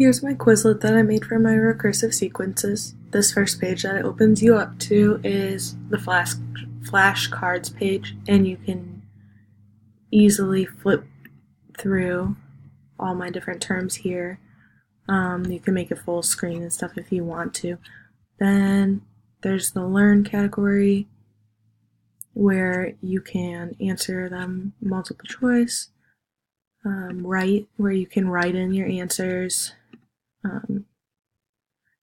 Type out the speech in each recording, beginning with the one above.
Here's my Quizlet that I made for my recursive sequences. This first page that it opens you up to is the flashcards page, and you can easily flip through all my different terms here. You can make it full screen and stuff if you want to. Then there's the Learn category, where you can answer them multiple choice. Write, where you can write in your answers.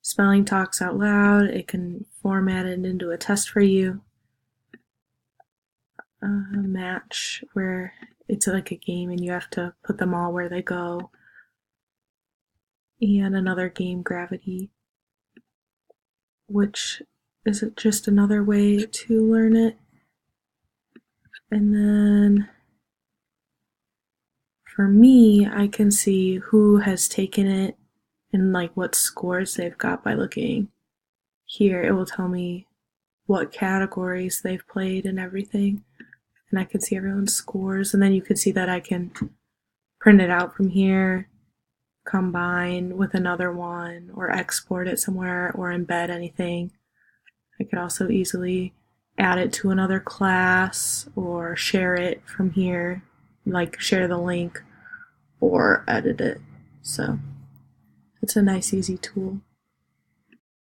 Spelling talks out loud, it can format it into a test for you. Match, where it's like a game and you have to put them all where they go. And another game, Gravity, which is just another way to learn it. And then for me, I can see who has taken it and like what scores they've got by looking here. It will tell me what categories they've played and everything, and I can see everyone's scores. And then you can see that I can print it out from here, combine with another one, or export it somewhere, or embed anything. I could also easily add it to another class or share it from here, like share the link or edit it. So it's a nice, easy tool.